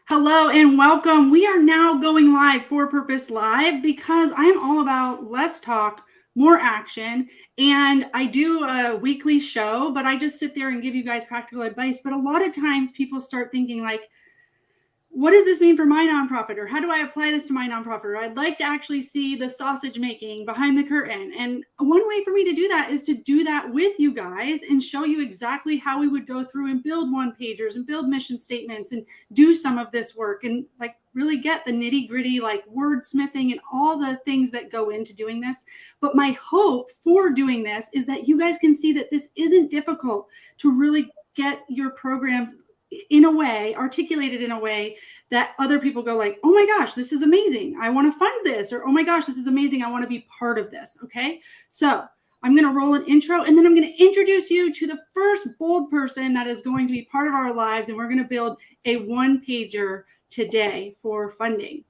Hello and welcome. We are now going live for Purpose Live because I am all about less talk, more action. And I do a weekly show, but I just sit there and give you guys practical advice. But a lot of times people start thinking like, what does this mean for my nonprofit? Or how do I apply this to my nonprofit? Or I'd like to actually see the sausage making behind the curtain. And one way for me to do that is to do that with you guys and show you exactly how we would go through and build one pagers and build mission statements and do some of this work and like really get the nitty gritty, like wordsmithing and all the things that go into doing this. But my hope for doing this is that you guys can see that this isn't difficult to really get your programs in a way, articulated in a way that other people go like, oh my gosh, this is amazing. I want to fund this. Or, oh my gosh, this is amazing. I want to be part of this. Okay. So I'm going to roll an intro and then I'm going to introduce you to the first bold person that is going to be part of our lives. And we're going to build a one pager today for funding.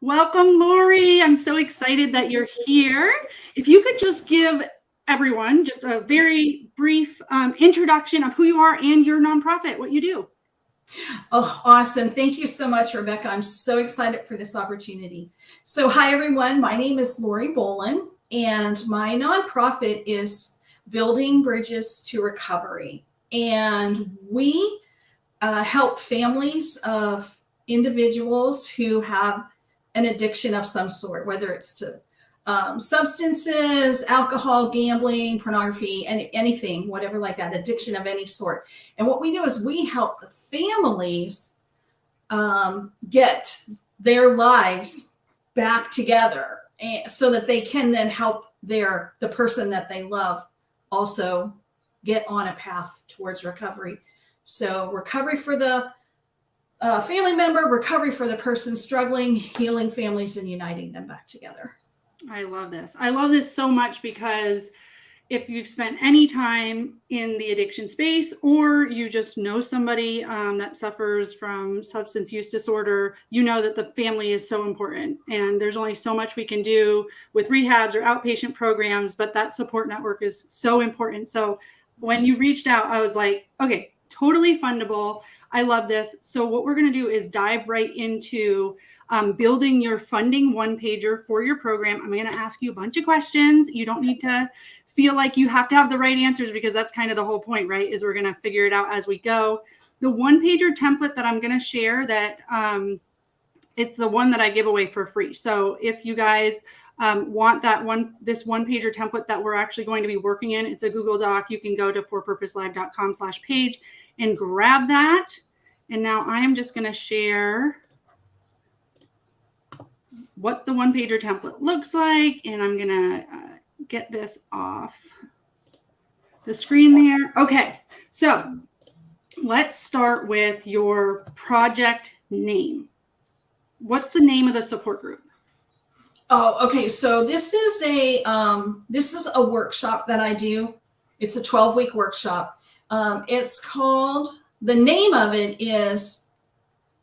Welcome, Lori. I'm so excited that you're here. If you could just give everyone just a very brief introduction of who you are and your nonprofit, what you do. Oh, awesome. Thank you so much, Rebecca. I'm so excited for this opportunity. So, hi, everyone. My name is Lori Bolen, and my nonprofit is Building Bridges to Recovery. And we help families of individuals who have an addiction of some sort, whether it's to substances, alcohol, gambling, pornography, anything, whatever like that, addiction of any sort. And what we do is we help the families get their lives back together so that they can then help the person that they love also get on a path towards recovery. So recovery for the family member, recovery for the person struggling, healing families and uniting them back together. I love this. I love this so much because if you've spent any time in the addiction space or you just know somebody that suffers from substance use disorder, you know that the family is so important. And there's only so much we can do with rehabs or outpatient programs, but that support network is so important. So when you reached out, I was like, okay, totally fundable. I love this. So what we're going to do is dive right into building your funding one pager for your program. I'm going to ask you a bunch of questions. You don't need to feel like you have to have the right answers because that's kind of the whole point, right? Is we're going to figure it out as we go. The one pager template that I'm going to share that it's the one that I give away for free. So if you guys want this one pager template that we're actually going to be working in, it's a Google Doc. You can go to forpurposelive.com/page and grab that. And now I am just going to share what the one pager template looks like. And I'm going to get this off the screen there. Okay. So let's start with your project name. What's the name of the support group? Oh, okay. So this is a workshop that I do. It's a 12-week workshop. It's called, the name of it is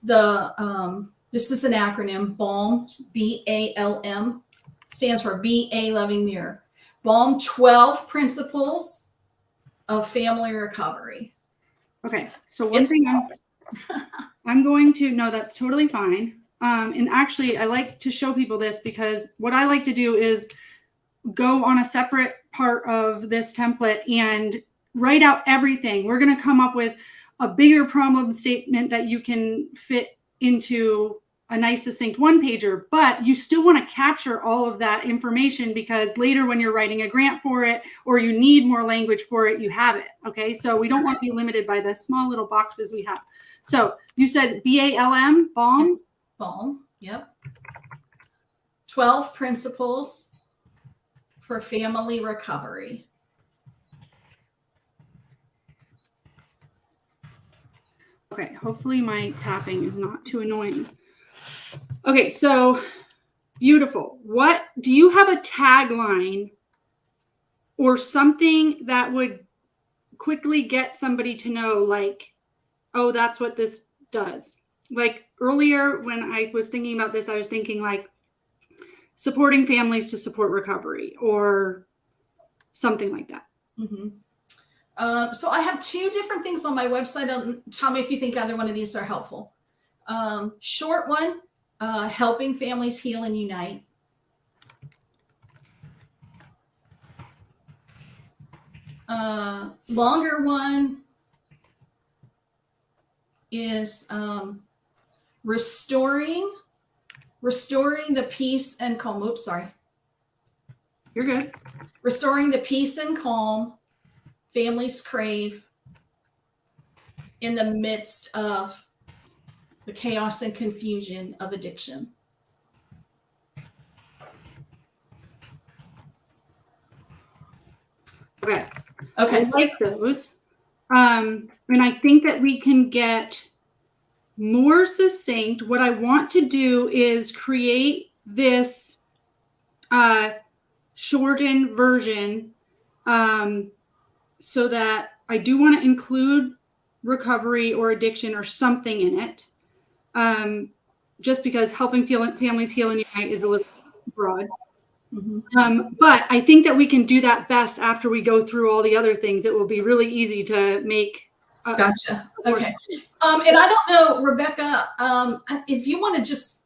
this is an acronym, BALM, BALM, stands for BA Loving Mirror. BALM 12 Principles of Family Recovery. Okay. So one thing I'm going to, no, that's totally fine. And actually, I like to show people this because what I like to do is go on a separate part of this template and write out everything. We're going to come up with a bigger problem statement that you can fit into a nice succinct one pager, but you still want to capture all of that information because later when you're writing a grant for it or you need more language for it, you have it. Okay. So we don't want to be limited by the small little boxes we have. So you said BALM, BALM? Yes, BALM. Yep. 12 Principles for Family Recovery. Okay, hopefully my tapping is not too annoying. Okay, so beautiful. What do you have a tagline or something that would quickly get somebody to know, like, oh, that's what this does? Like earlier when I was thinking about this, I was thinking like supporting families to support recovery, or something like that. So I have 2 different things on my website. Tell me if you think either one of these are helpful. Short one, helping families heal and unite. Longer one is restoring the peace and calm. Oops, sorry. You're good. Restoring the peace and calm families crave in the midst of the chaos and confusion of addiction. Okay. Okay. I like those. And I think that we can get more succinct. What I want to do is create this shortened version so that I do want to include recovery or addiction or something in it. Just because helping families heal and unite is a little broad. But I think that we can do that best after we go through all the other things. It will be really easy to make. Gotcha. Okay. And I don't know, Rebecca, if you want to just,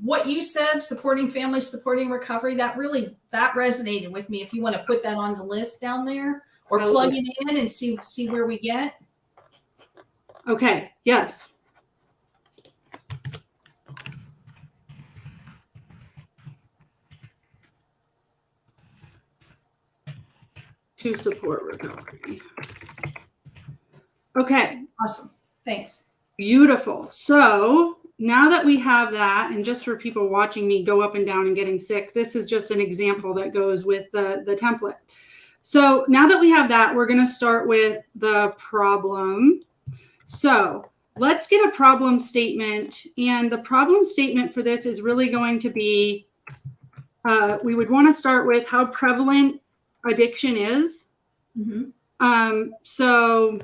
what you said, supporting families, supporting recovery, that resonated with me. If you want to put that on the list down there or plug it in and see where we get. Okay. Yes. To support recovery. Okay. Awesome. Thanks. Beautiful. So now that we have that, and just for people watching me go up and down and getting sick, this is just an example that goes with the template. So now that we have that, we're going to start with the problem. So let's get a problem statement. And the problem statement for this is really going to be, we would want to start with how prevalent addiction is. So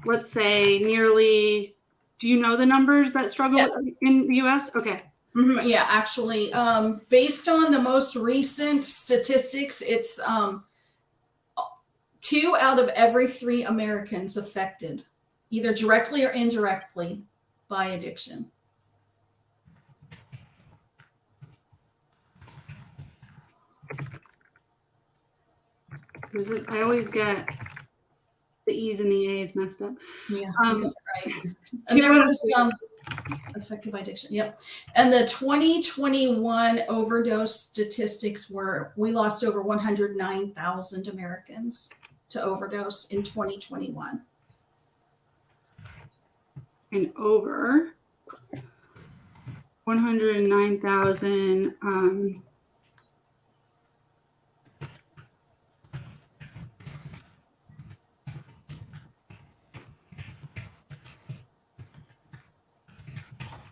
let's say nearly, do you know the numbers that struggle in the US? Okay. Yeah, actually, based on the most recent statistics, it's 2 out of every 3 Americans affected, either directly or indirectly, by addiction. I always get the E's and the A's messed up. Yeah, that's right. And there was some affected by addiction. Yep. And the 2021 overdose statistics we lost over 109,000 Americans to overdose in 2021. And over 109,000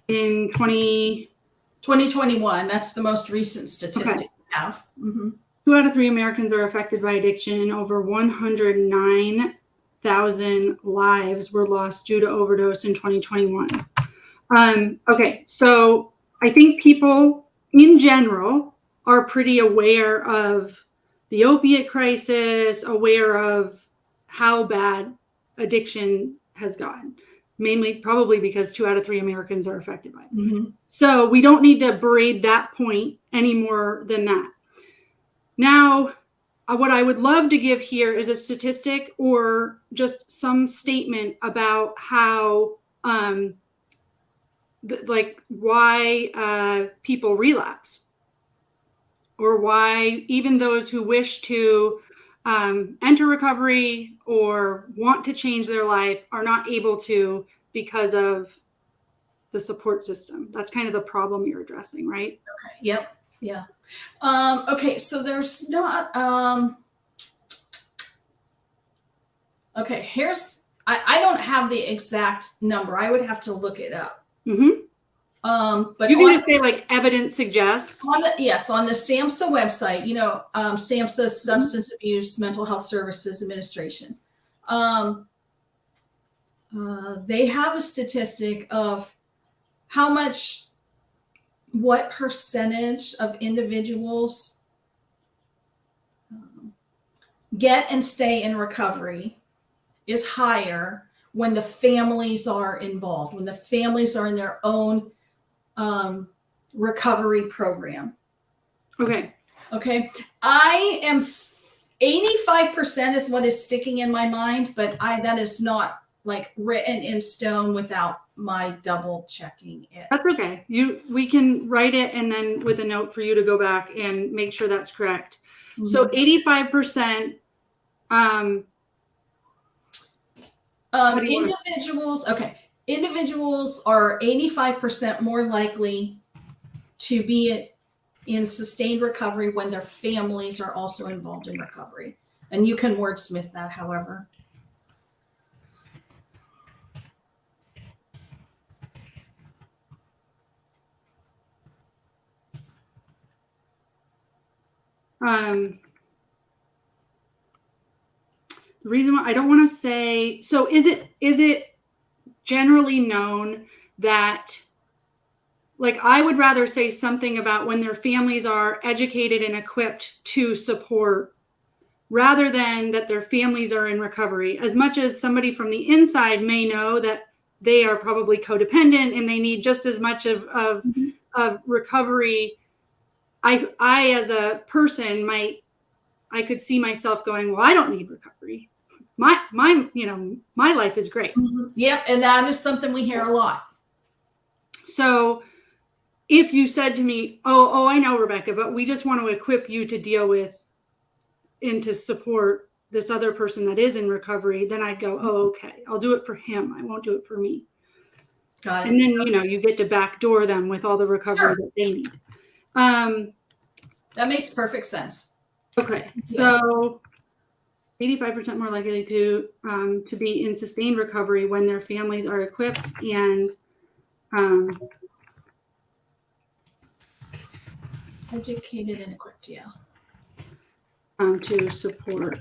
in 2021. That's the most recent statistic we have. 2 out of 3 Americans are affected by addiction, and over 109,000 lives were lost due to overdose in 2021. Okay, so I think people in general are pretty aware of the opiate crisis, aware of how bad addiction has gotten. Mainly probably because 2 out of 3 Americans are affected by it. So we don't need to berate that point any more than that. Now, what I would love to give here is a statistic or just some statement about how, why people relapse, or why even those who wish to enter recovery or want to change their life are not able to because of the support system. That's kind of the problem you're addressing, right? Okay. Yep. Yeah. Okay. So there's not, okay, I don't have the exact number. I would have to look it up. But you can just say like evidence suggests. On the SAMHSA website, SAMHSA, Substance Abuse Mental Health Services Administration. They have a statistic of how much what percentage of individuals get and stay in recovery is higher when the families are involved, when the families are in their own recovery program. Okay. Okay. I am 85% is what is sticking in my mind, but that is not like written in stone without my double checking it. That's okay. We can write it and then with a note for you to go back and make sure that's correct. Mm-hmm. So 85%. Individuals. Okay. Individuals are 85% more likely to be in sustained recovery when their families are also involved in recovery. And you can wordsmith that, however. The reason why I don't want to say, so is it generally known that, like, I would rather say something about when their families are educated and equipped to support, rather than that their families are in recovery. As much as somebody from the inside may know that they are probably codependent and they need just as much of recovery, I as a person I could see myself going, well, I don't need recovery. My life is great. Mm-hmm. Yep. And that is something we hear a lot. So if you said to me, oh, I know, Rebecca, but we just want to equip you to deal with and to support this other person that is in recovery, then I'd go, oh, okay, I'll do it for him. I won't do it for me. Got it. And then, you get to backdoor them with all the recovery that they need. That makes perfect sense. Okay. So 85% more likely to be in sustained recovery when their families are equipped and educated and equipped, yeah. To support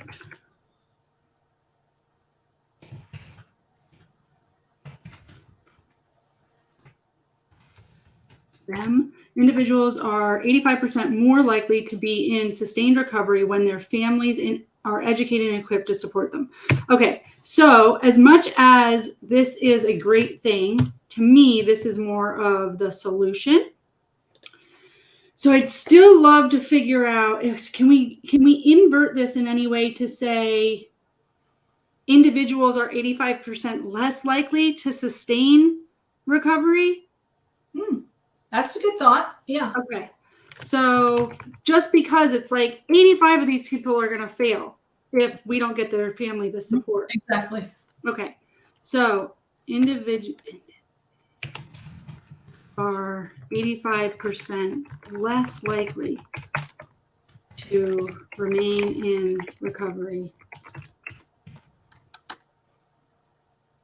them. Individuals are 85% more likely to be in sustained recovery when their families are educated and equipped to support them. Okay, so as much as this is a great thing, to me, this is more of the solution. So I'd still love to figure out, can we invert this in any way to say individuals are 85% less likely to sustain recovery? That's a good thought. Yeah. Okay. So just because it's like 85 of these people are going to fail if we don't get their family the support. Exactly. Okay. So individuals are 85% less likely to remain in recovery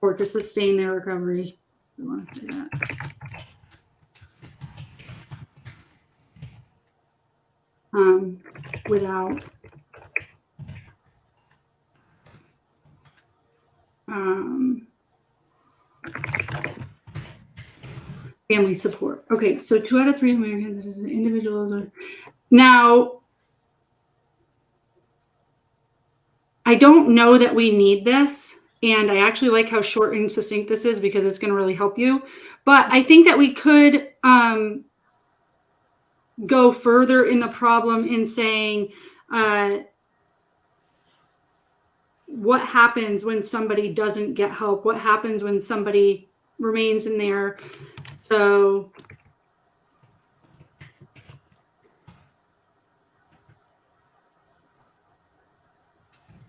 or to sustain their recovery. I want to say that. Without family support. Okay, so 2 out of 3 Americans individuals are now. I don't know that we need this, and I actually like how short and succinct this is because it's going to really help you. But I think that we could go further in the problem in saying what happens when somebody doesn't get help? What happens when somebody remains in there? So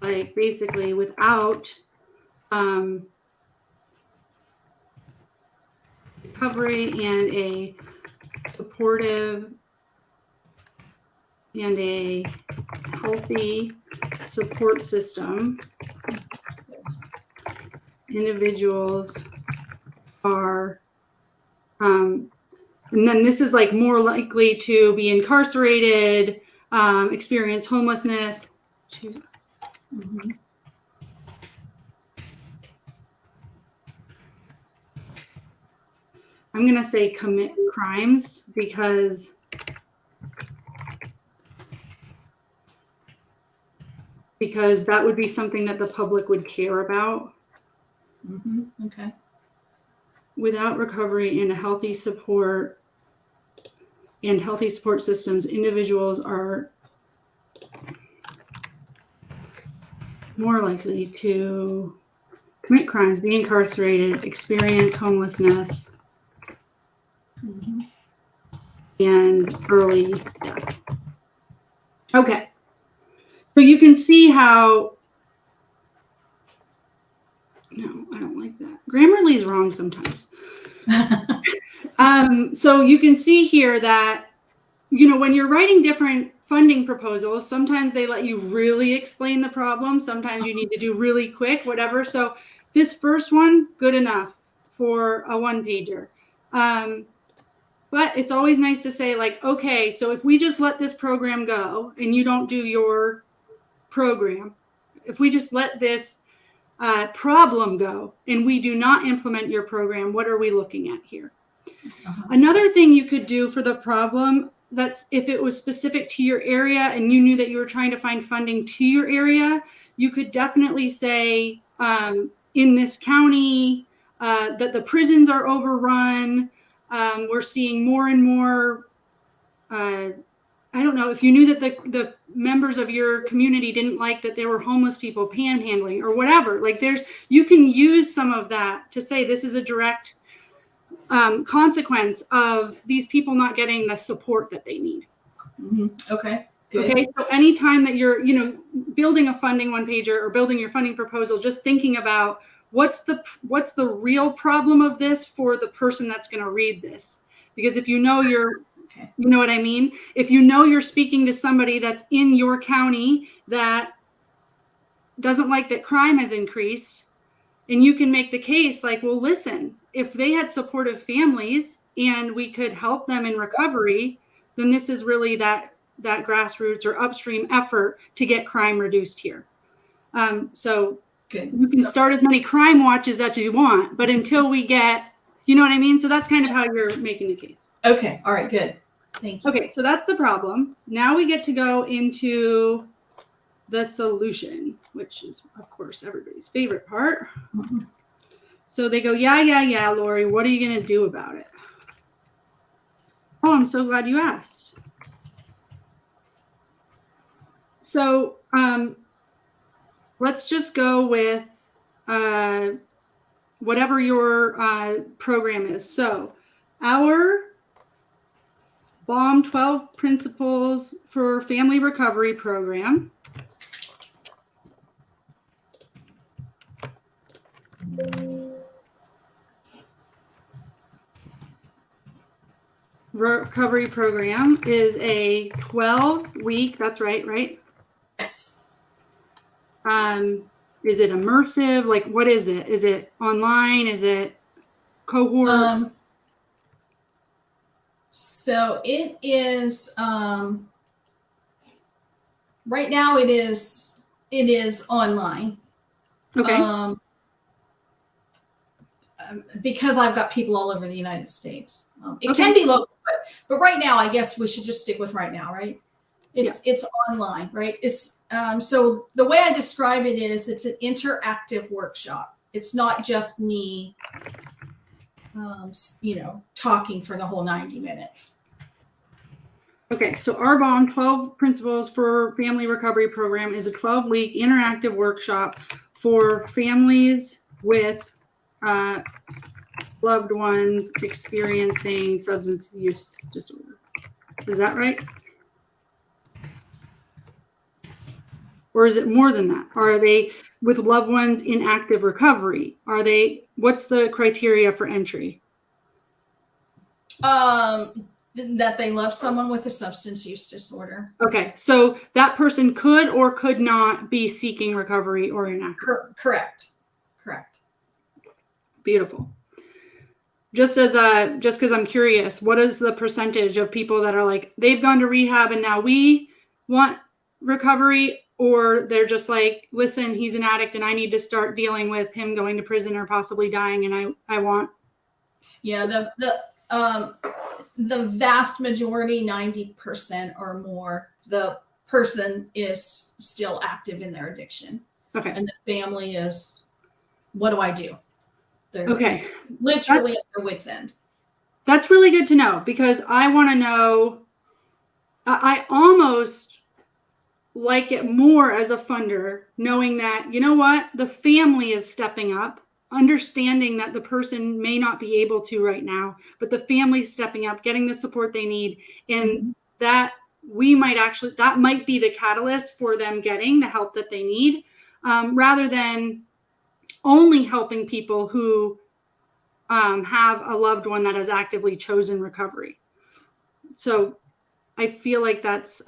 like basically without recovery and a supportive and a healthy support system, individuals are and then this is like more likely to be incarcerated, experience homelessness. Mm-hmm. I'm going to say commit crimes because that would be something that the public would care about. Okay. Without recovery and healthy support systems, individuals are more likely to commit crimes, be incarcerated, experience homelessness, and early death. Okay. So you can see how, no, I don't like that. Grammarly is wrong sometimes. So you can see here that, when you're writing different funding proposals, sometimes they let you really explain the problem. Sometimes you need to do really quick, whatever. So this first one, good enough for a one-pager. But it's always nice to say, like, okay, so if we just let this program go and you don't do your program, if we just let this problem go and we do not implement your program, what are we looking at here? Another thing you could do for the problem, that's if it was specific to your area and you knew that you were trying to find funding to your area, you could definitely say in this county that the prisons are overrun. We're seeing more and more, I don't know, if you knew that the members of your community didn't like that there were homeless people panhandling or whatever, like you can use some of that to say this is a direct consequence of these people not getting the support that they need. Okay. Good. Okay. So anytime that you're, building a funding one pager or building your funding proposal, just thinking about what's the real problem of this for the person that's going to read this. Because if you know you know what I mean? If you know you're speaking to somebody that's in your county that doesn't like that crime has increased, and you can make the case like, well, listen, if they had supportive families and we could help them in recovery, then this is really that grassroots or upstream effort to get crime reduced here. So good. You can start as many crime watches as you want, but until we get, you know what I mean? So that's kind of how you're making the case. Okay. All right. Good. Thank you. Okay. So that's the problem. Now we get to go into the solution, which is, of course, everybody's favorite part. So they go, yeah, Lori, what are you going to do about it? Oh, I'm so glad you asked. So let's just go with whatever your program is. So our BOM 12 Principles for Family Recovery Program is a 12-week, that's right? Yes. Is it immersive? Like, what is it? Is it online? Is it cohort? So it is, right now it is online. Okay. Because I've got people all over the United States. It can be local, but right now, I guess we should just stick with right now, right? It's online, right? It's so the way I describe it is it's an interactive workshop. It's not just me, talking for the whole 90 minutes. Okay, so our BOM 12 Principles for Family Recovery Program is a 12-week interactive workshop for families with loved ones experiencing substance use disorder. Is that right? Or is it more than that? Are they with loved ones in active recovery? What's the criteria for entry? That they love someone with a substance use disorder. Okay, so that person could or could not be seeking recovery or inactive. Correct. Beautiful. Just because I'm curious, what is the percentage of people that are like, they've gone to rehab and now we want recovery, or they're just like, listen, he's an addict and I need to start dealing with him going to prison or possibly dying, and I want. Yeah, the vast majority, 90% or more, the person is still active in their addiction. Okay. And the family is, what do I do? They're Okay. literally at their wit's end. That's really good to know, because I want to know, I almost like it more as a funder, knowing that, you know what, the family is stepping up, understanding that the person may not be able to right now, but the family's stepping up, getting the support they need. And that that might be the catalyst for them getting the help that they need, rather than only helping people who have a loved one that has actively chosen recovery. So I feel like that's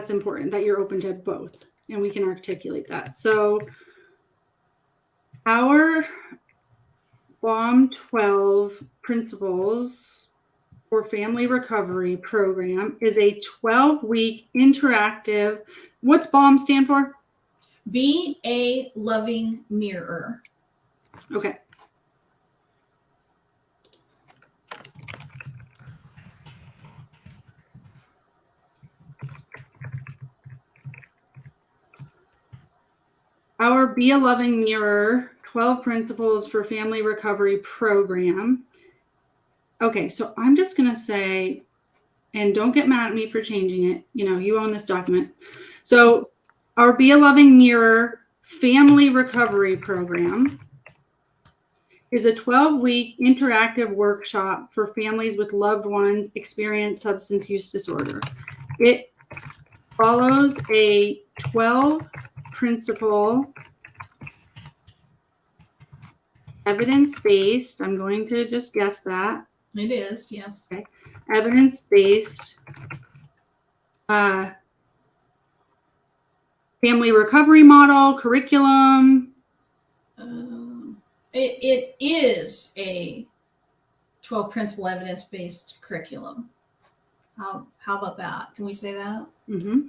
important, that you're open to both, and we can articulate that. So our BOM 12 Principles for Family Recovery program is a 12-week interactive. What's BOM stand for? Be a loving mirror. Okay. Our Be a Loving Mirror 12 Principles for Family Recovery program. Okay, so I'm just going to say, and don't get mad at me for changing it. You know, you own this document. So our Be a Loving Mirror Family Recovery program is a 12-week interactive workshop for families with loved ones experience substance use disorder. It follows a 12-principle evidence-based, I'm going to just guess that. It is, yes. Okay. Evidence-based family recovery model, curriculum. It is a 12 principle evidence-based curriculum. How about that? Can we say that? Mm-hmm.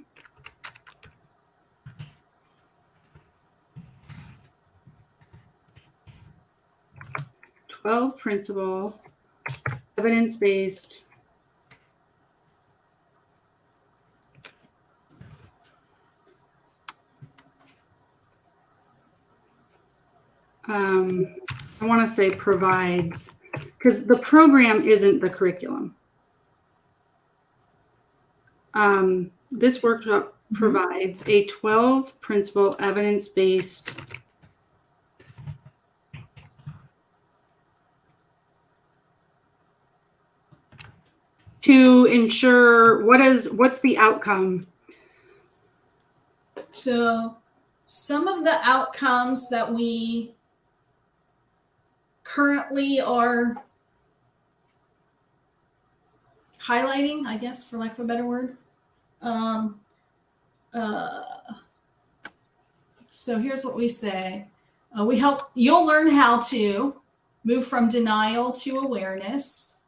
Twelve principle evidence-based I want to say provides, because the program isn't the curriculum. This workshop provides a 12 principle evidence-based to ensure what's the outcome. So some of the outcomes that we currently are highlighting, I guess, for lack of a better word. So here's what we say. You'll learn how to move from denial to awareness,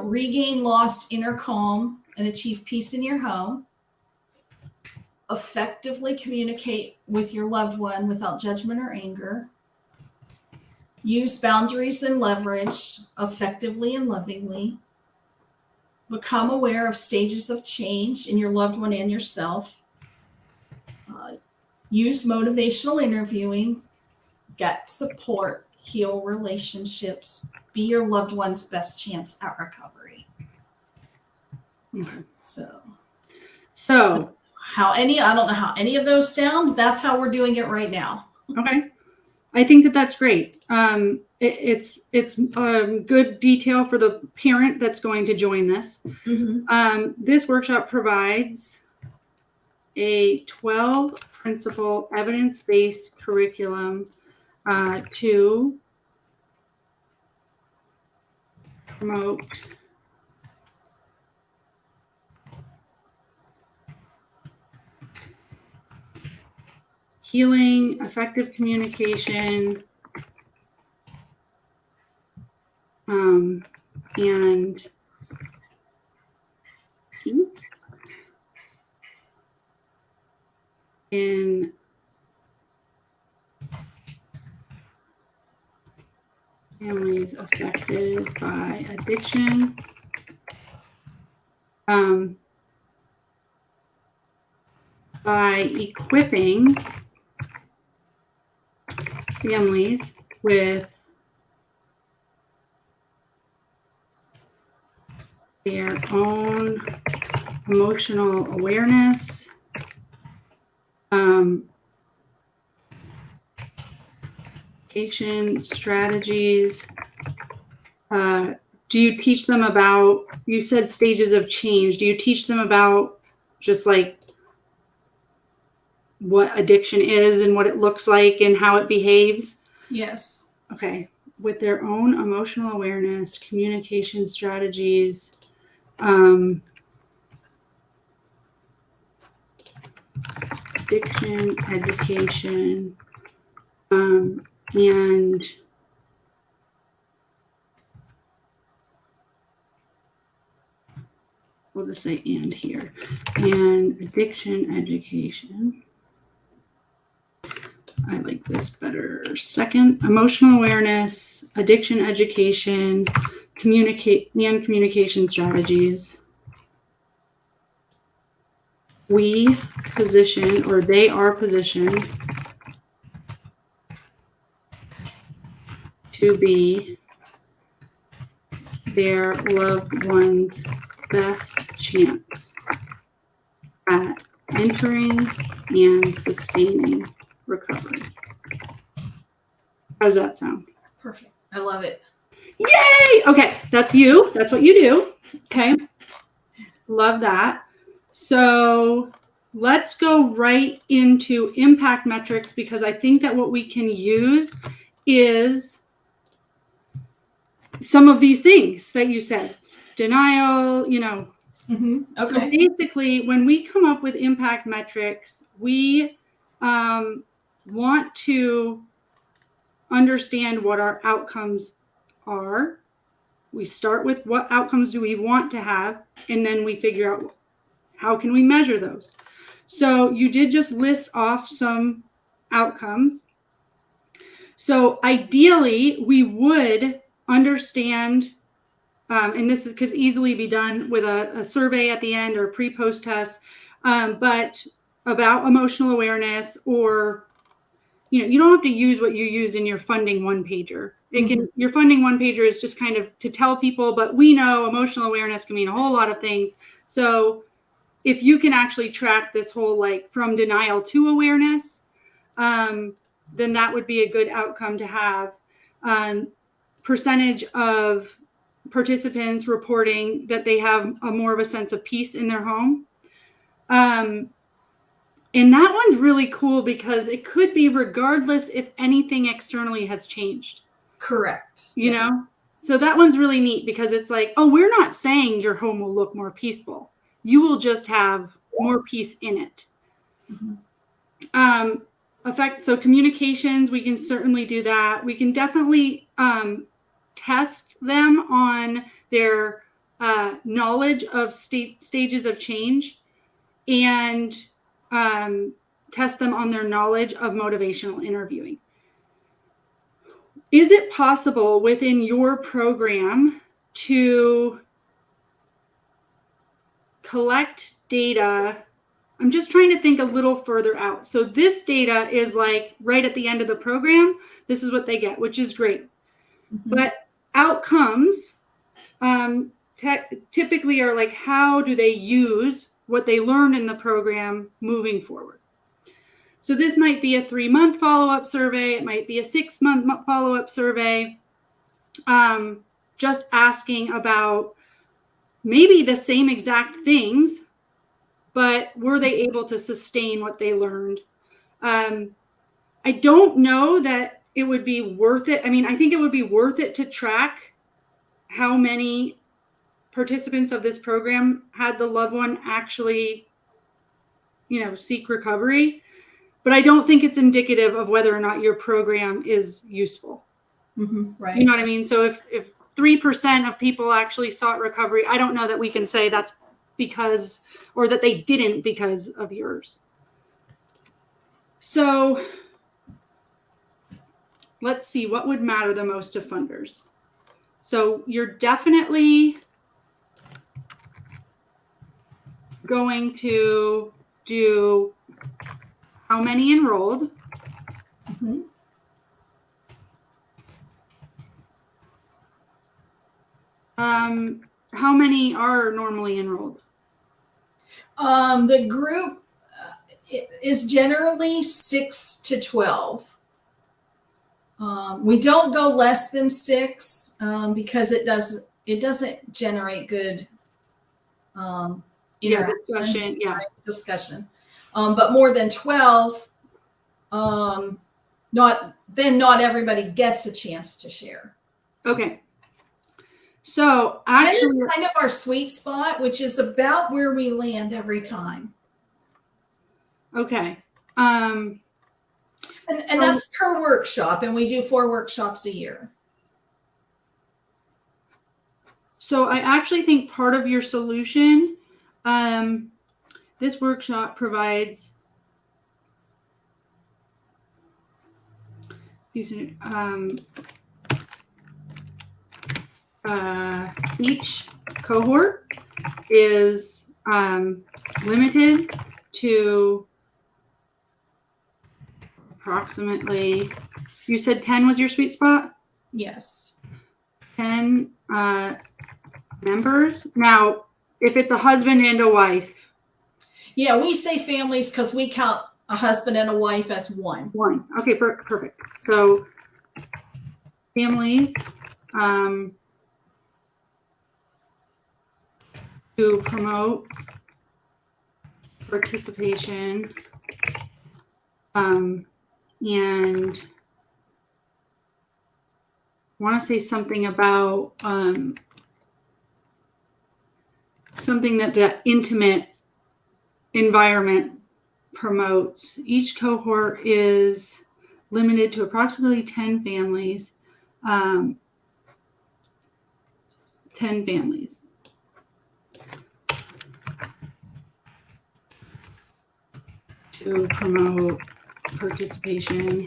regain lost inner calm and achieve peace in your home, effectively communicate with your loved one without judgment or anger, use boundaries and leverage effectively and lovingly, become aware of stages of change in your loved one and yourself, use motivational interviewing, get support, heal relationships, be your loved one's best chance at recovery. Okay. So I don't know how any of those sound. That's how we're doing it right now. Okay. I think that's great. It's good detail for the parent that's going to join this. This workshop provides a 12 principle evidence-based curriculum to promote healing, effective communication, and peace in families affected by addiction. By equipping families with their own emotional awareness, education strategies. Do you teach them about, you said stages of change. Do you teach them about just like what addiction is and what it looks like and how it behaves? Yes. Okay. With their own emotional awareness, communication strategies, addiction, education, and we'll just say and here, and addiction, education. I like this better. Second, emotional awareness, addiction, education, communication strategies. We position, or they are positioned to be their loved one's best chance at entering and sustaining recovery. How does that sound? Perfect. I love it. Yay! Okay, that's you. That's what you do. Okay. Love that. So let's go right into impact metrics, because I think that what we can use is some of these things that you said. Denial, Okay. So basically, when we come up with impact metrics, we want to understand what our outcomes are. We start with what outcomes do we want to have, and then we figure out how can we measure those. So you did just list off some outcomes. So ideally, we would understand, and this could easily be done with a survey at the end or a pre-post test, but about emotional awareness, or you don't have to use what you use in your funding one pager. Your funding one pager is just kind of to tell people, but we know emotional awareness can mean a whole lot of things. So if you can actually track this whole, like, from denial to awareness, then that would be a good outcome to have. Percentage of participants reporting that they have more of a sense of peace in their home. And that one's really cool because it could be regardless if anything externally has changed. Correct. You know? So that one's really neat because it's like, oh, we're not saying your home will look more peaceful. You will just have more peace in it. So communications, we can certainly do that. We can definitely test them on their knowledge of stages of change, and test them on their knowledge of motivational interviewing. Is it possible within your program to collect data? I'm just trying to think a little further out. So this data is like right at the end of the program. This is what they get, which is great. But outcomes typically are like, how do they use what they learned in the program moving forward? So this might be a 3-month follow-up survey. It might be a 6-month follow-up survey. Just asking about maybe the same exact things, but were they able to sustain what they learned? I don't know that it would be worth it. I mean, I think it would be worth it to track how many participants of this program had the loved one actually, seek recovery. But I don't think it's indicative of whether or not your program is useful. Right. You know what I mean? So if 3% of people actually sought recovery, I don't know that we can say that's because, or that they didn't because of yours. So let's see, what would matter the most to funders? So you're definitely going to do how many enrolled. Mm-hmm. How many are normally enrolled? The group is generally 6 to 12. We don't go less than 6 because it doesn't generate good Discussion. Yeah. Discussion. But more than 12, not everybody gets a chance to share. Okay. So actually, that is kind of our sweet spot, which is about where we land every time. Okay. And that's per workshop, and we do 4 workshops a year. So I actually think part of your solution, this workshop provides each cohort is limited to approximately, you said 10 was your sweet spot? Yes. 10 members. Now, if it's a husband and a wife. Yeah, we say families because we count a husband and a wife as one. One. Okay, perfect. So families to promote participation and I want to say something about something that the intimate environment promotes. Each cohort is limited to approximately 10 families. 10 families. To promote participation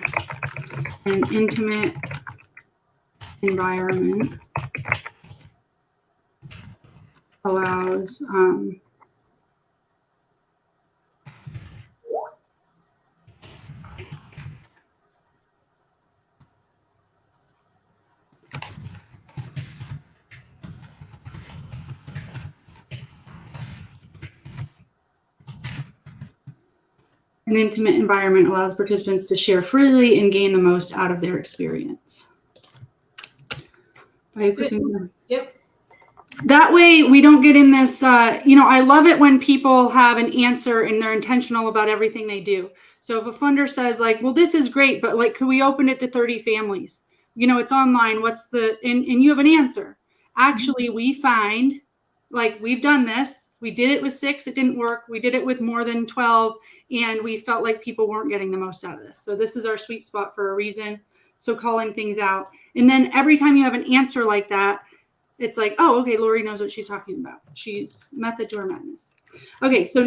in an intimate environment allows an intimate environment allows participants to share freely and gain the most out of their experience. Yep. That way we don't get in this, I love it when people have an answer and they're intentional about everything they do. So if a funder says like, well, this is great, but like, could we open it to 30 families? It's online. And you have an answer. Actually, we find like we've done this. We did it with 6. It didn't work. We did it with more than 12. And we felt like people weren't getting the most out of this. So this is our sweet spot for a reason. So calling things out. And then every time you have an answer like that, it's like, oh, okay, Lori knows what she's talking about. She's method to her madness. Okay, so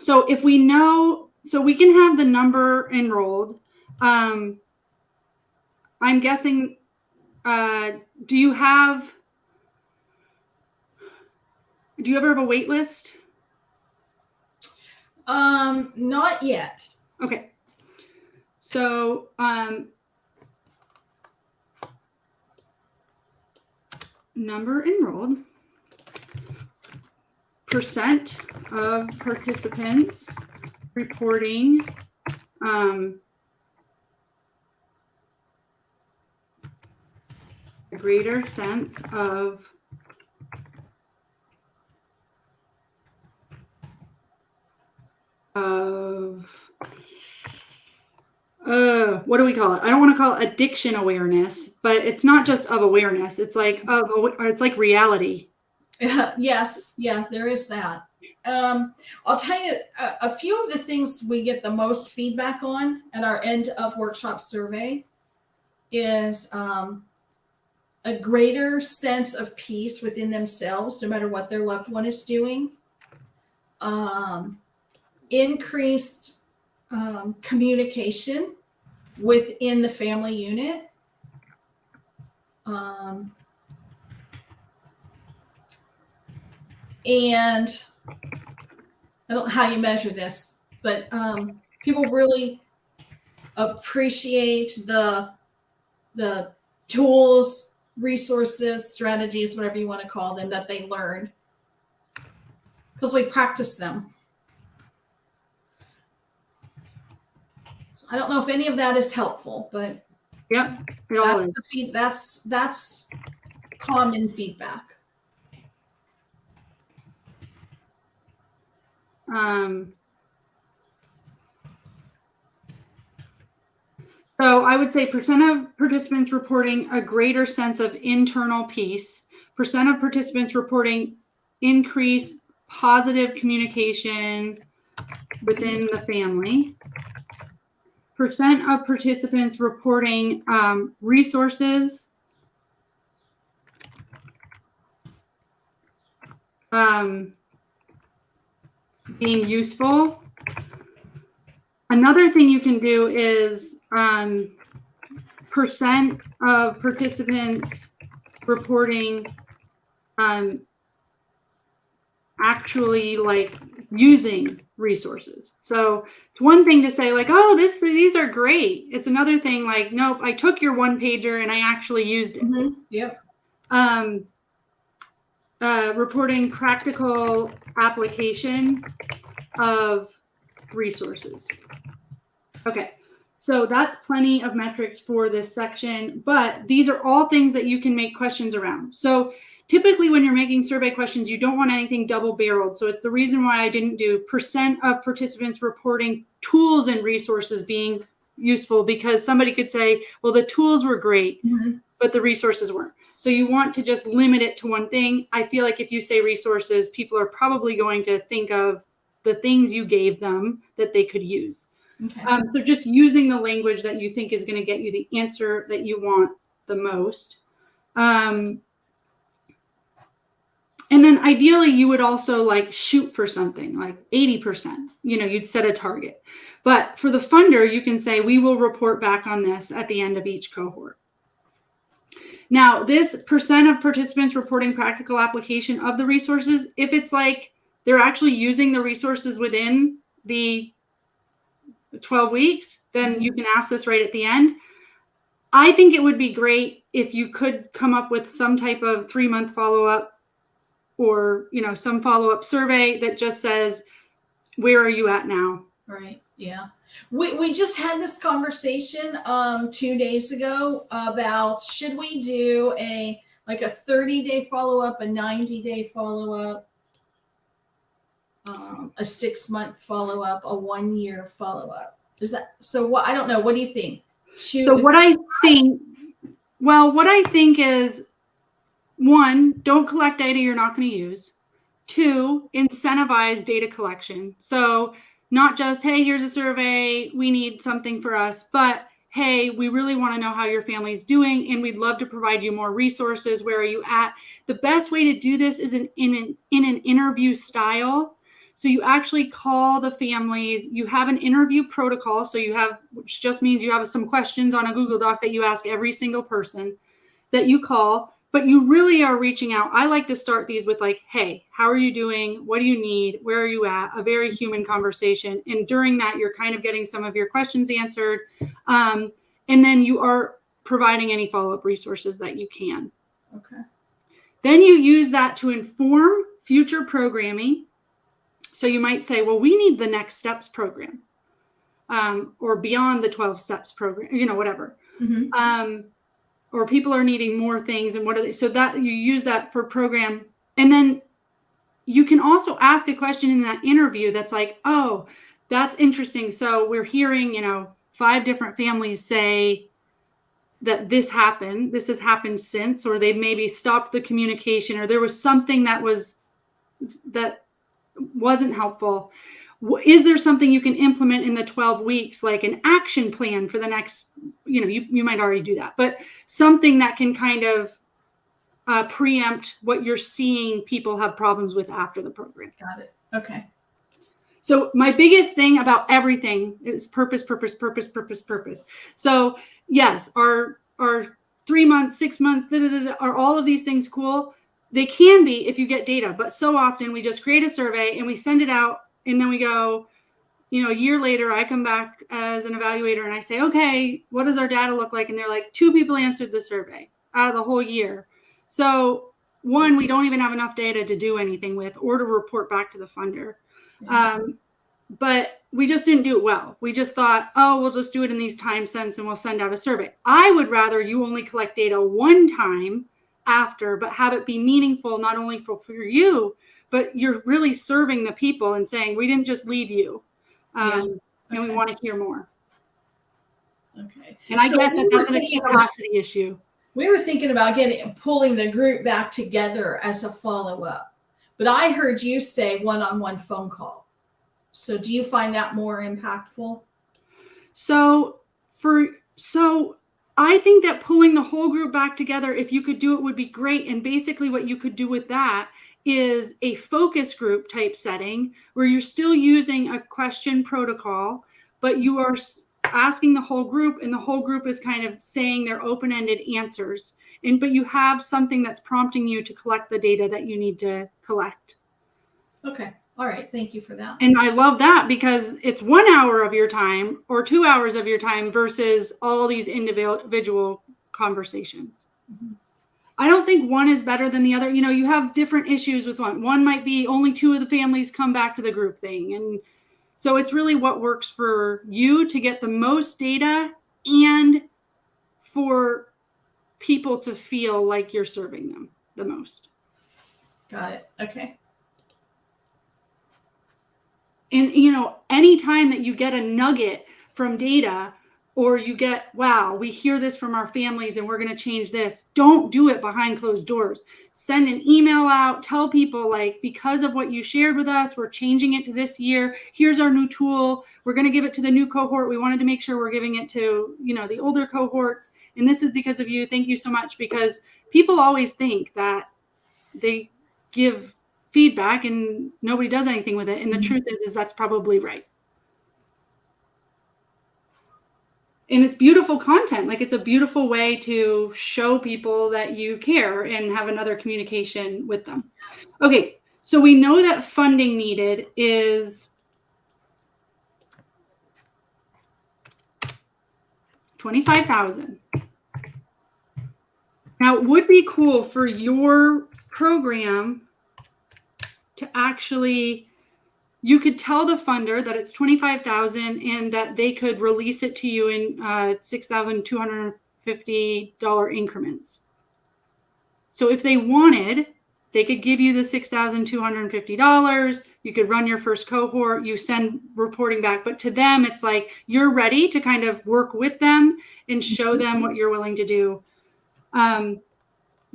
so if we know, so we can have the number enrolled. I'm guessing, do you ever have a wait list? Not yet. Okay. So, number enrolled, percent of participants reporting a greater sense of what do we call it? I don't want to call it addiction awareness, but it's not just of awareness. It's like it's like reality. Yes. Yeah, there is that. I'll tell you a few of the things we get the most feedback on at our end of workshop survey is a greater sense of peace within themselves, no matter what their loved one is doing. Increased communication within the family unit. And I don't know how you measure this, but people really appreciate the tools, resources, strategies, whatever you want to call them, that they learned, because we practice them. So I don't know if any of that is helpful, but Yep. That's common feedback. So I would say percent of participants reporting a greater sense of internal peace, percent of participants reporting increased positive communication within the family, percent of participants reporting resources being useful. Another thing you can do is percent of participants reporting actually like using resources. So it's one thing to say like, oh, these are great. It's another thing like, nope, I took your one pager and I actually used it. Mm-hmm. Yep. Reporting practical application of resources. Okay, so that's plenty of metrics for this section, but these are all things that you can make questions around. So typically when you're making survey questions, you don't want anything double-barreled. So it's the reason why I didn't do percent of participants reporting tools and resources being useful, because somebody could say, well, the tools were great, but the resources weren't. So you want to just limit it to one thing. I feel like if you say resources, people are probably going to think of the things you gave them that they could use. Okay. So just using the language that you think is going to get you the answer that you want the most. And then ideally you would also like shoot for something like 80%, you'd set a target. But for the funder, you can say, we will report back on this at the end of each cohort. Now, this percent of participants reporting practical application of the resources, if it's like they're actually using the resources within the 12 weeks, then you can ask this right at the end. I think it would be great if you could come up with some type of 3-month follow-up or, some follow-up survey that just says, where are you at now? Right. Yeah. We just had this conversation 2 days ago about should we do a 30-day follow-up, a 90-day follow-up, a 6-month follow-up, a 1-year follow-up. Is that so? What I don't know. What do you think? What I think is, 1, don't collect data you're not going to use. 2, incentivize data collection. So not just, hey, here's a survey, we need something for us, but hey, we really want to know how your family's doing and we'd love to provide you more resources. Where are you at? The best way to do this is in an interview style. So you actually call the families, you have an interview protocol. So which just means you have some questions on a Google Doc that you ask every single person that you call, but you really are reaching out. I like to start these with like, hey, how are you doing? What do you need? Where are you at? A very human conversation. And during that, you're kind of getting some of your questions answered. And then you are providing any follow-up resources that you can. Okay. Then you use that to inform future programming. So you might say, well, we need the next steps program, or beyond the 12 steps program, whatever. Mm-hmm. Or people are needing more things, and what are they? So that you use that for program. And then you can also ask a question in that interview that's like, oh, that's interesting. So we're hearing, 5 different families say that this happened. This has happened since, or they maybe stopped the communication, or there was something that wasn't helpful. Is there something you can implement in the 12 weeks, like an action plan for the next, you might already do that, but something that can kind of preempt what you're seeing people have problems with after the program. Got it. Okay. So my biggest thing about everything is purpose, purpose, purpose, purpose, purpose. So yes, our 3 months, 6 months, are all of these things cool? They can be if you get data, but so often we just create a survey and we send it out and then we go, a year later, I come back as an evaluator and I say, okay, what does our data look like? And they're like, 2 people answered the survey out of the whole year. So one, we don't even have enough data to do anything with or to report back to the funder. Yeah. But we just didn't do it well. We just thought, oh, we'll just do it in these time cents and we'll send out a survey. I would rather you only collect data one time after, but have it be meaningful, not only for you, but you're really serving the people and saying, we didn't just leave you. And we want to hear more. Okay. And I guess that's a curiosity issue. We were thinking about pulling the group back together as a follow-up, but I heard you say one-on-one phone call. So do you find that more impactful? So I think that pulling the whole group back together, if you could do it, would be great. And basically what you could do with that is a focus group type setting where you're still using a question protocol, but you are asking the whole group and the whole group is kind of saying their open-ended answers. But you have something that's prompting you to collect the data that you need to collect. Okay. All right. Thank you for that. And I love that because it's 1 hour of your time or 2 hours of your time versus all these individual conversations. Mm-hmm. I don't think one is better than the other. You have different issues with one. One might be only 2 of the families come back to the group thing. And so it's really what works for you to get the most data and for people to feel like you're serving them the most. Got it. Okay. And, anytime that you get a nugget from data or you get, wow, we hear this from our families and we're going to change this, don't do it behind closed doors. Send an email out, tell people because of what you shared with us, we're changing it to this year. Here's our new tool. We're going to give it to the new cohort. We wanted to make sure we're giving it to, the older cohorts. And this is because of you. Thank you so much. Because people always think that they give feedback and nobody does anything with it. And the truth is that's probably right. And it's beautiful content. It's a beautiful way to show people that you care and have another communication with them. Okay. So we know that funding needed is $25,000. Now, it would be cool for your program to actually, you could tell the funder that it's $25,000 and that they could release it to you in $6,250 increments. So if they wanted, they could give you the $6,250. You could run your first cohort, you send reporting back. But to them, it's like you're ready to kind of work with them and show them what you're willing to do.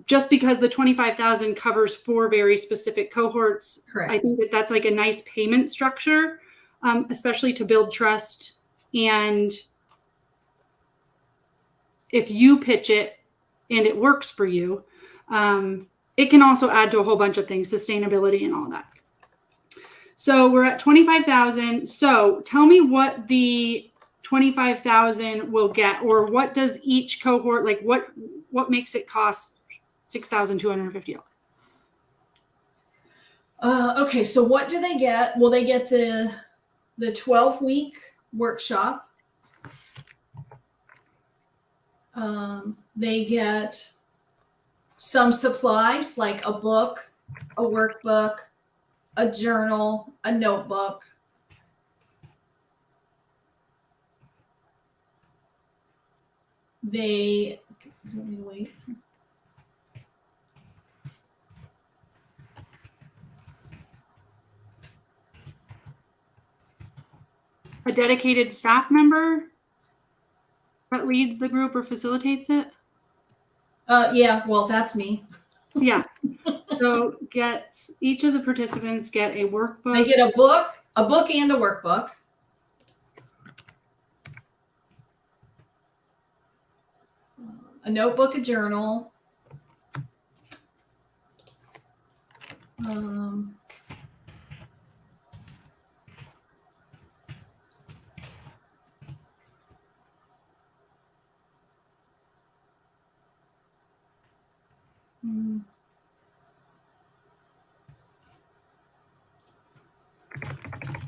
Just because the $25,000 covers 4 very specific cohorts. Correct. I think that's a nice payment structure, especially to build trust. And if you pitch it and it works for you, it can also add to a whole bunch of things, sustainability and all that. So we're at $25,000. So tell me what the $25,000 will get, or what does each cohort, what makes it cost $6,250? Okay, so what do they get? Well, they get the 12-week workshop. They get some supplies like a book, a workbook, a journal, a notebook. Let me wait. A dedicated staff member that leads the group or facilitates it? Yeah, well, that's me. Yeah. So each of the participants get a workbook. They get a book and a workbook. A notebook, a journal.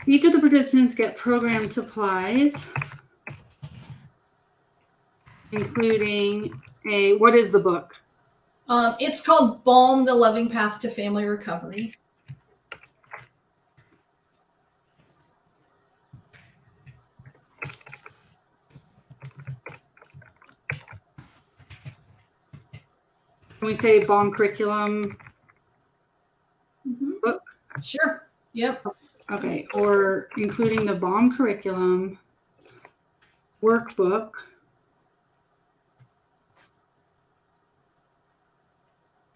Each of the participants get program supplies, including what is the book? It's called Balm, the Loving Path to Family Recovery. Can we say Balm curriculum book? Sure. Yep. Okay, or including the Balm curriculum workbook.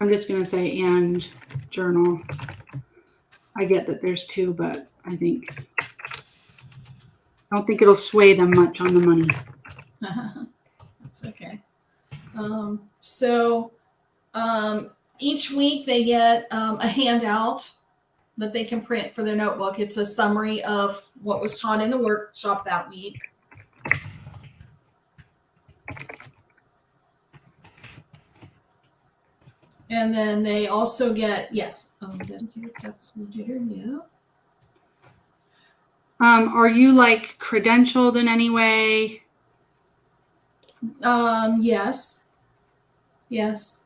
I'm just going to say and journal. I get that there's two, but I don't think it'll sway them much on the money. That's okay. Each week they get a handout that they can print for their notebook. It's a summary of what was taught in the workshop that week. And then they also get, dedicated stuff facilitator, yeah. Are you like credentialed in any way? Yes. Yes.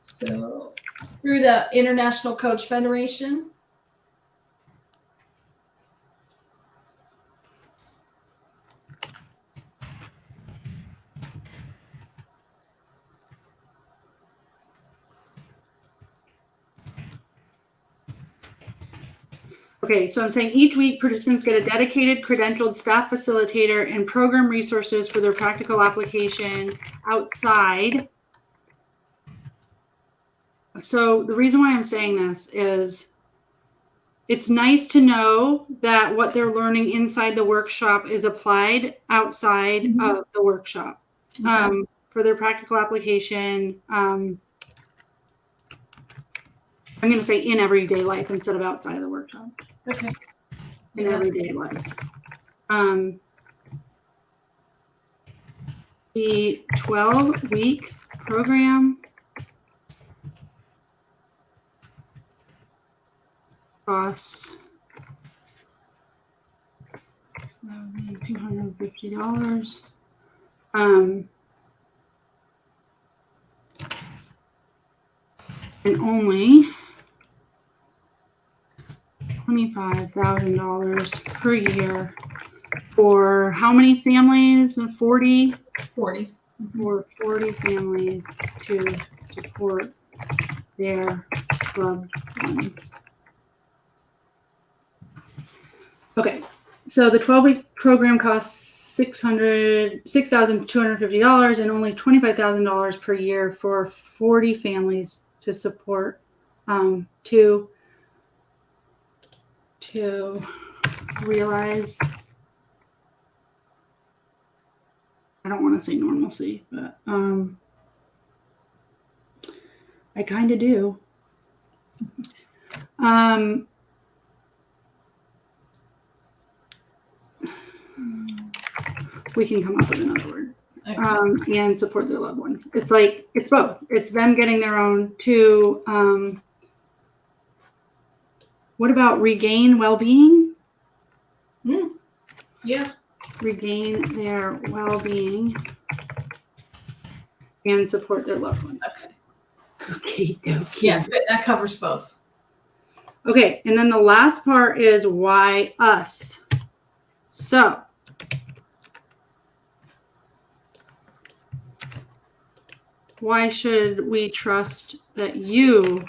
So through the International Coach Federation. Okay, so I'm saying each week participants get a dedicated credentialed staff facilitator and program resources for their practical application outside. So the reason why I'm saying this is it's nice to know that what they're learning inside the workshop is applied outside of the workshop. Okay. For their practical application, I'm going to say in everyday life instead of outside of the workshop. Okay. In everyday life. The 12-week program costs $250. And only $25,000 per year for how many families? 40? 40. For 40 families to support their loved ones. Okay, so the 12-week program costs $6,250 and only $25,000 per year for 40 families to support to realize, I don't want to say normalcy, but I kind of do. We can come up with another word. Okay. And support their loved ones. It's like, it's both. It's them getting their own to, what about regain well-being? Yeah. Regain their well-being and support their loved ones. Okay. Yeah, that covers both. Okay, and then the last part is why us. So, why should we trust that you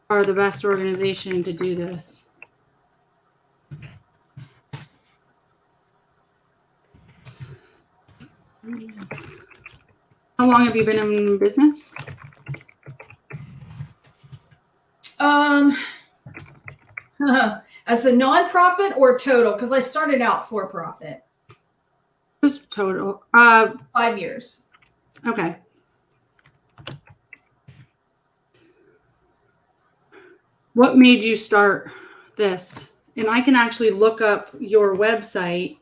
are the best organization to do this? How long have you been in business? As a nonprofit or total? Because I started out for profit. Just total. 5 years. Okay. What made you start this? And I can actually look up your website.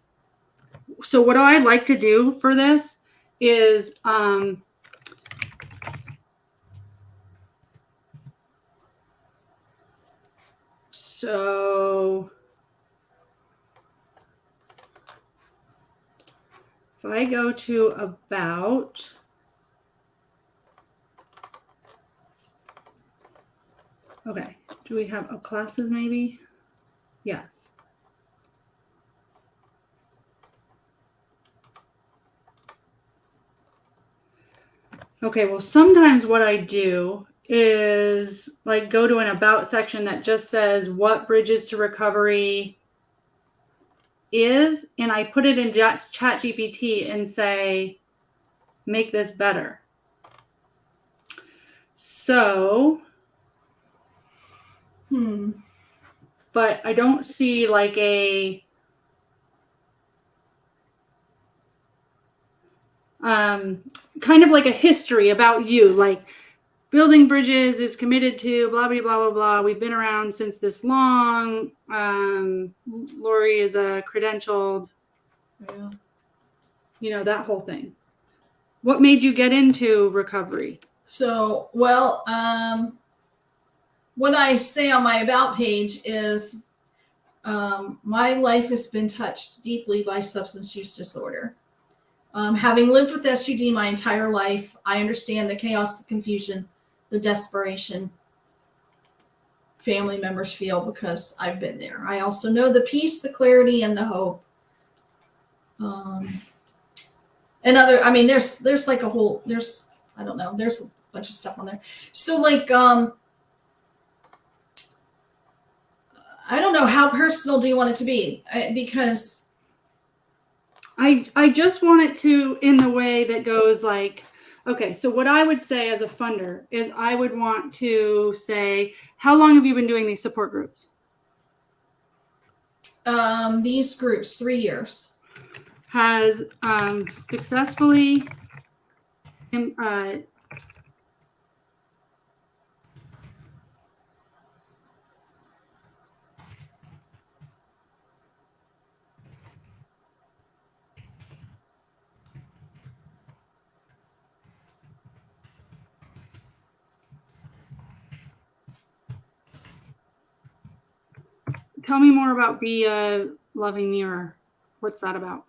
So what I'd like to do for this is so If I go to about, okay, do we have classes maybe? Yes. Okay, well, sometimes what I do is like go to an about section that just says what Bridges to Recovery is, and I put it in ChatGPT and say, make this better. So, but I don't see like a kind of like a history about you, like Building Bridges is committed to blah, blah, blah, blah, blah. We've been around since this long. Lori is a credentialed, that whole thing. What made you get into recovery? So, well, what I say on my about page is my life has been touched deeply by substance use disorder. Having lived with SUD my entire life, I understand the chaos, the confusion, the desperation family members feel because I've been there. I also know the peace, the clarity, and the hope. And there's like there's a bunch of stuff on there. So like, I don't know, how personal do you want it to be? Because I just want it to in the way that goes like, okay, so what I would say as a funder is I would want to say, how long have you been doing these support groups? These groups, 3 years. Has successfully tell me more about Be a Loving Mirror. What's that about?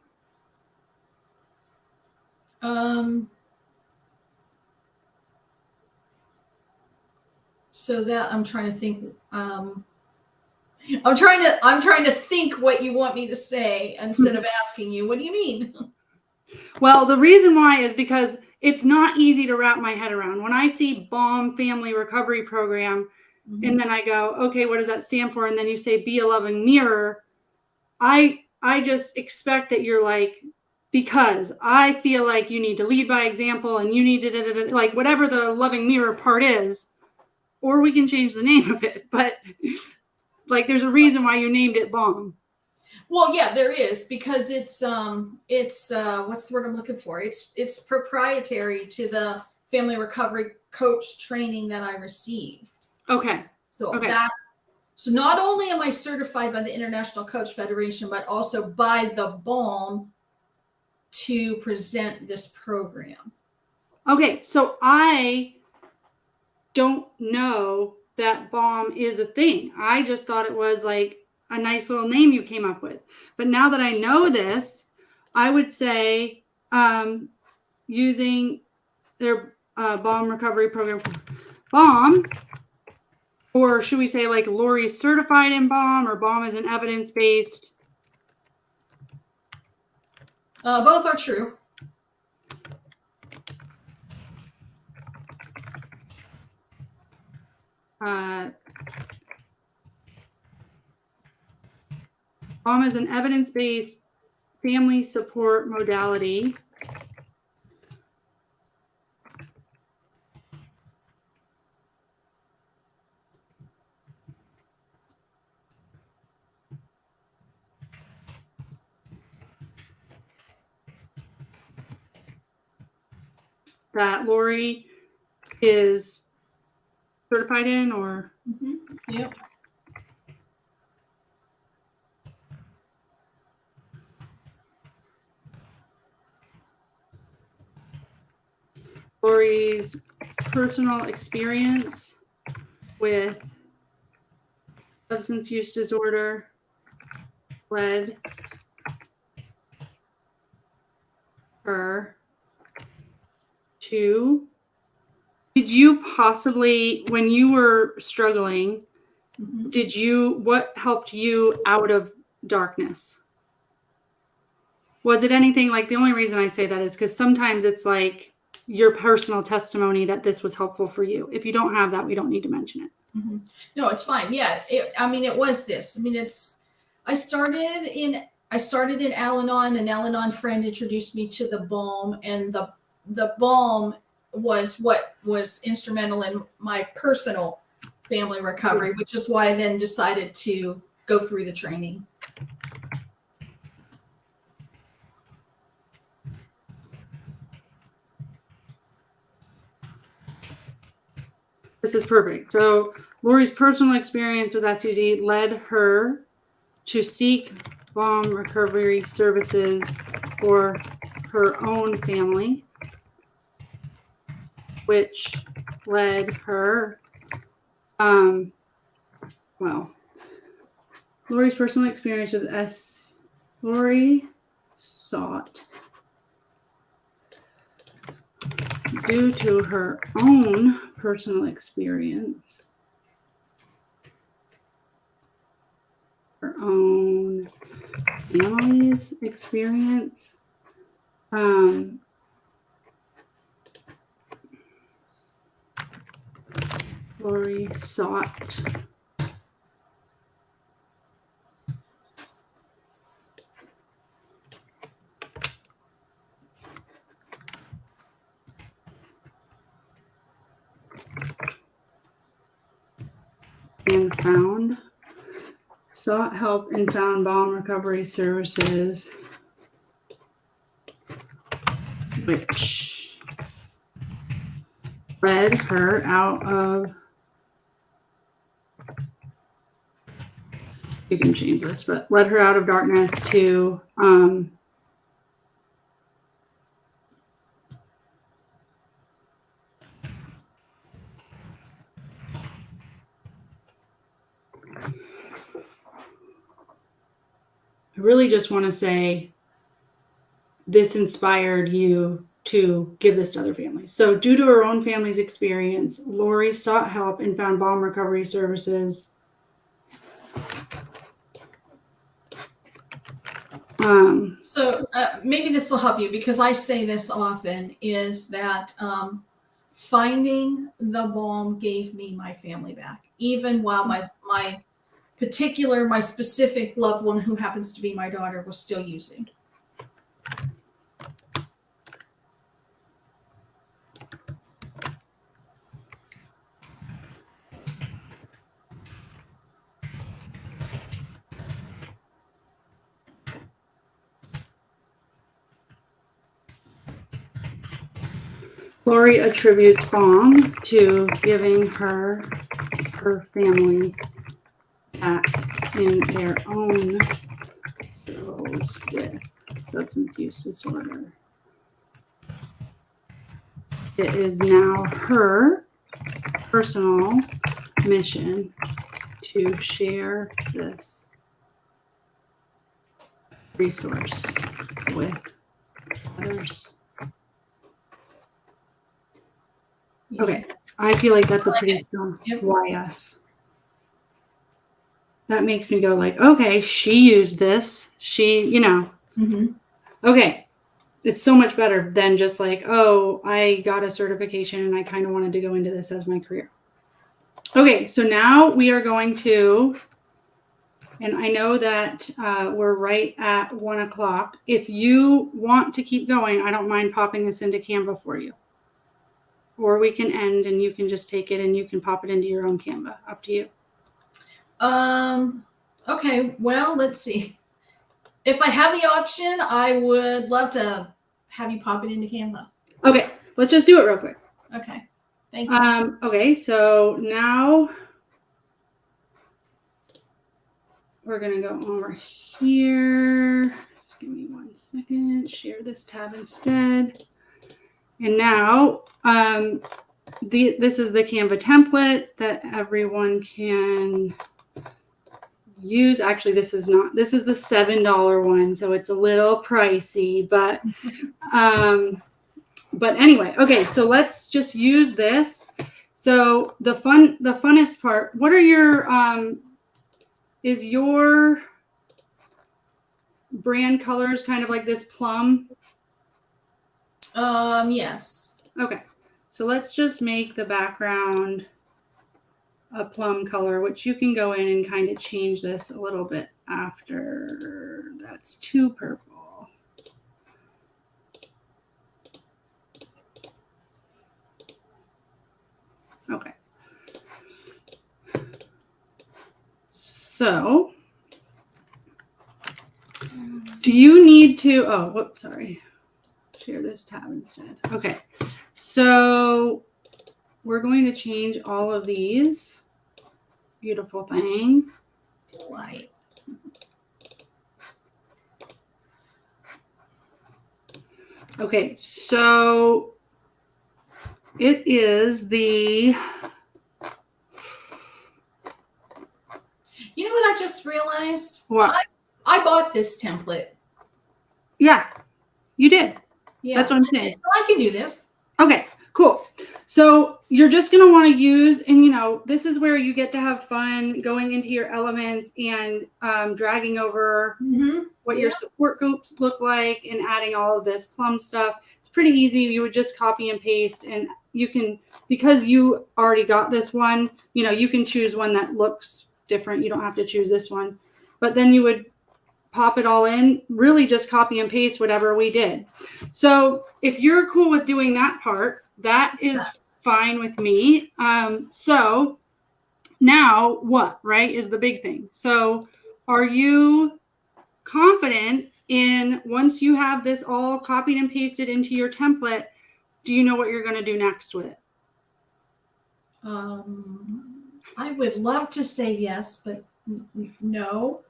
So that I'm trying to think. I'm trying to think what you want me to say instead of asking you. What do you mean? Well, the reason why is because it's not easy to wrap my head around. When I see BOM Family Recovery Program, and then I go, okay, what does that stand for? And then you say Be a Loving Mirror. I just expect that you're like, because I feel like you need to lead by example and you need to like whatever the loving mirror part is, or we can change the name of it. But like, there's a reason why you named it BOM. Well, yeah, there is, because it's what's the word I'm looking for? It's proprietary to the family recovery coach training that I received. Okay. So not only am I certified by the International Coach Federation, but also by the BOM to present this program. Okay, so I don't know that BOM is a thing. I just thought it was like a nice little name you came up with. But now that I know this, I would say using their BOM recovery program for BOM, or should we say like Lori is certified in BOM, or BOM is an evidence-based? Both are true. BOM is an evidence-based family support modality that Lori is certified in, or? Yep. Lori's personal experience with substance use disorder led her to, did you possibly, when you were struggling, what helped you out of darkness? Was it anything like, the only reason I say that is because sometimes it's like your personal testimony that this was helpful for you. If you don't have that, we don't need to mention it. No, it's fine. Yeah. It was this. I started in Al-Anon. An Al-Anon friend introduced me to the balm, and the balm was what was instrumental in my personal family recovery, which is why I then decided to go through the training. This is perfect. So Lori's personal experience with SUD led her to seek balm recovery services for her own family, which led her, Lori's personal experience with Lori sought, due to her own personal experience, her own family's experience, Lori sought and sought help and found balm recovery services, which led her out of, you can change this, but led her out of darkness to I really just want to say this inspired you to give this to other families. So due to her own family's experience, Lori sought help and found balm recovery services. So maybe this will help you, because I say this often, is that finding the balm gave me my family back, even while my specific loved one, who happens to be my daughter, was still using. Lori attributes balm to giving her family back in their own struggles with substance use disorder. It is now her personal mission to share this resource with others. Okay, I feel like that's a pretty strong why us. That makes me go like, okay, she used this. Okay. It's so much better than just like, oh, I got a certification and I kind of wanted to go into this as my career. Okay, so now we are going to, and I know that we're right at 1 o'clock. If you want to keep going, I don't mind popping this into Canva for you. Or we can end and you can just take it and you can pop it into your own Canva. Up to you. Okay, well, let's see. If I have the option, I would love to have you pop it into Canva. Okay, let's just do it real quick. Okay, thank you. Okay, so now we're going to go over here. Just give me 1 second. Share this tab instead. And now this is the Canva template that everyone can use, actually, this is the $7 one, so it's a little pricey, but anyway, okay, so let's just use this. So the funnest part, what are your, is your brand colors kind of like this plum? Yes. Okay, so let's just make the background a plum color, which you can go in and kind of change this a little bit after. That's too purple. Okay. So do you need to, oh, whoops, sorry. Share this tab instead. Okay. So we're going to change all of these beautiful things to white. Okay, so it is the, You know what I just realized? what? I bought this template. Yeah, you did. Yeah. That's what I'm saying. So I can do this. Okay, cool. So you're just going to want to use, and this is where you get to have fun going into your elements and dragging over what your support groups look like and adding all of this plum stuff. It's pretty easy. You would just copy and paste, and you can, because you already got this one, you can choose one that looks different. You don't have to choose this one, but then you would pop it all in, really just copy and paste whatever we did. So if you're cool with doing that part, that is fine with me. So now what, right, is the big thing. So are you confident in, once you have this all copied and pasted into your template, do you know what you're going to do next with it? I would love to say yes, but no.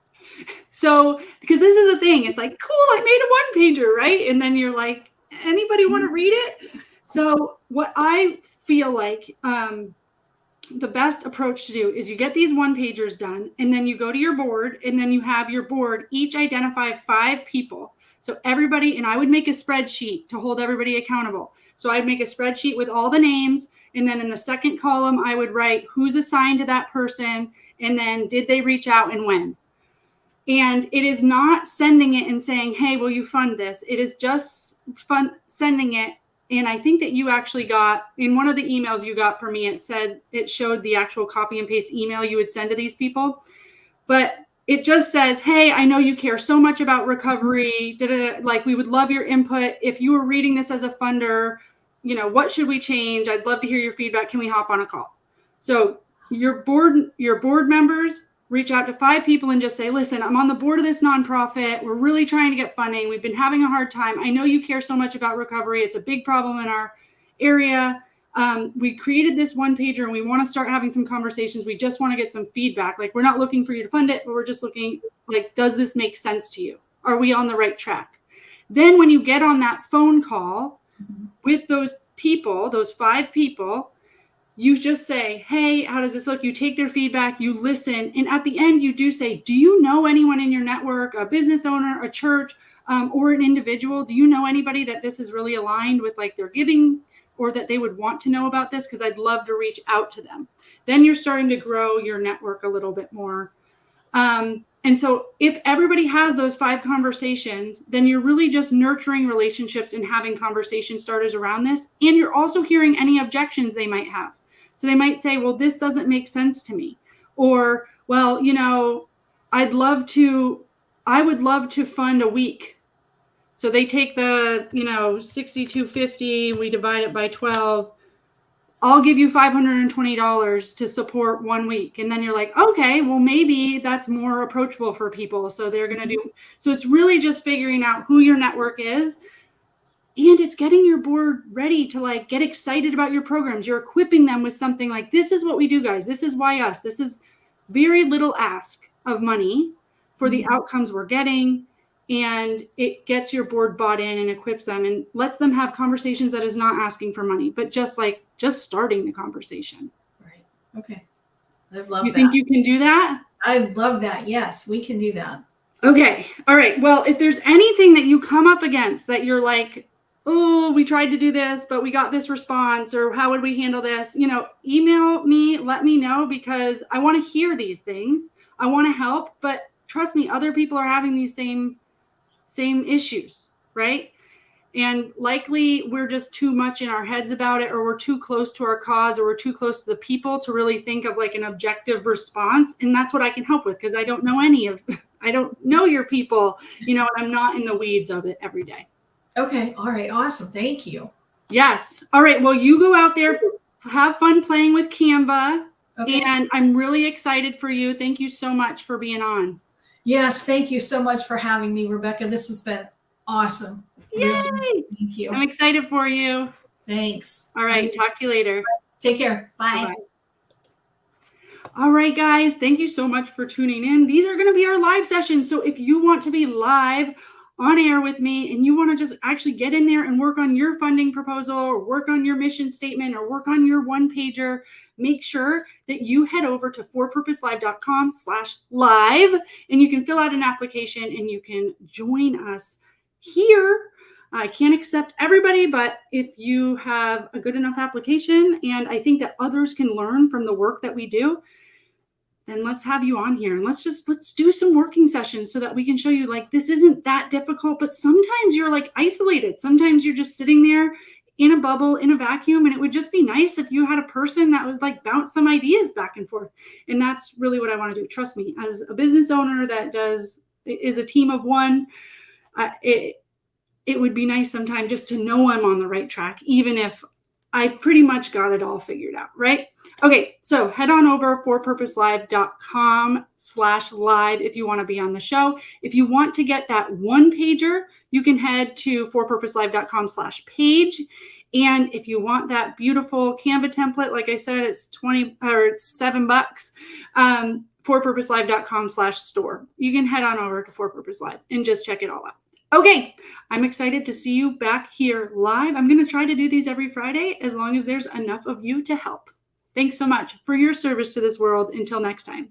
So, because this is a thing, it's like, cool, I made a 1-pager, right? And then you're like, anybody want to read it? So what I feel like the best approach to do is you get these 1-pagers done, and then you go to your board, and then you have your board each identify 5 people. So everybody, and I would make a spreadsheet to hold everybody accountable. So I'd make a spreadsheet with all the names, and then in the second column, I would write who's assigned to that person, and then did they reach out and when. And it is not sending it and saying, hey, will you fund this? It is just sending it. And I think that you actually got, in one of the emails you got from me, it showed the actual copy and paste email you would send to these people. But it just says, hey, I know you care so much about recovery. Like, we would love your input. If you were reading this as a funder, what should we change? I'd love to hear your feedback. Can we hop on a call? So your board members reach out to 5 people and just say, listen, I'm on the board of this nonprofit. We're really trying to get funding. We've been having a hard time. I know you care so much about recovery. It's a big problem in our area. We created this 1-pager and we want to start having some conversations. We just want to get some feedback. Like, we're not looking for you to fund it, but we're just looking, like, does this make sense to you? Are we on the right track? Then when you get on that phone call with those people, those 5 people, you just say, hey, how does this look? You take their feedback, you listen. And at the end, you do say, do you know anyone in your network, a business owner, a church, or an individual? Do you know anybody that this is really aligned with, like, their giving, or that they would want to know about this? Because I'd love to reach out to them. Then you're starting to grow your network a little bit more. And so if everybody has those 5 conversations, then you're really just nurturing relationships and having conversation starters around this. And you're also hearing any objections they might have. So they might say, well, this doesn't make sense to me. Or, well, I would love to fund a week. So they take the, $6,250, we divide it by 12. I'll give you $520 to support 1 week. And then you're like, okay, well, maybe that's more approachable for people. So they're going to do. So it's really just figuring out who your network is. And it's getting your board ready to, like, get excited about your programs. You're equipping them with something like, this is what we do, guys. This is why us. This is very little ask of money for the outcomes we're getting. And it gets your board bought in and equips them and lets them have conversations that is not asking for money, but just starting the conversation. Right. Okay. I love that. You think you can do that? I love that. Yes, we can do that. Okay. All right. Well, if there's anything that you come up against that you're like, oh, we tried to do this, but we got this response, or how would we handle this? Email me, let me know, because I want to hear these things. I want to help, but trust me, other people are having these same issues, right? And likely we're just too much in our heads about it, or we're too close to our cause, or we're too close to the people to really think of like an objective response. And that's what I can help with, because I don't know I don't know your people, and I'm not in the weeds of it every day. Okay. All right. Awesome. Thank you. Yes. All right. Well, you go out there, have fun playing with Canva. Okay. And I'm really excited for you. Thank you so much for being on. Yes. Thank you so much for having me, Rebecca. This has been awesome. Yay! Really. Thank you. I'm excited for you. Thanks. All right. Talk to you later. Take care. Bye. Bye-bye. All right, guys, thank you so much for tuning in. These are going to be our live sessions. So if you want to be live on air with me, and you want to just actually get in there and work on your funding proposal, or work on your mission statement, or work on your one pager, make sure that you head over to forpurposelive.com/live, and you can fill out an application and you can join us here. I can't accept everybody, but if you have a good enough application, and I think that others can learn from the work that we do, then let's have you on here, and let's do some working sessions so that we can show you, like, this isn't that difficult. But sometimes you're like isolated. Sometimes you're just sitting there in a bubble, in a vacuum, and it would just be nice if you had a person that would like bounce some ideas back and forth. And that's really what I want to do. Trust me, as a business owner that is a team of one, it would be nice sometimes just to know I'm on the right track, even if I pretty much got it all figured out, right? Okay, so head on over forpurposelive.com/live if you want to be on the show. If you want to get that one pager, you can head to forpurposelive.com/page. And if you want that beautiful Canva template, like I said, it's $7. Forpurposelive.com/store. You can head on over to For Purpose Live and just check it all out. Okay, I'm excited to see you back here live. I'm going to try to do these every Friday as long as there's enough of you to help. Thanks so much for your service to this world. Until next time.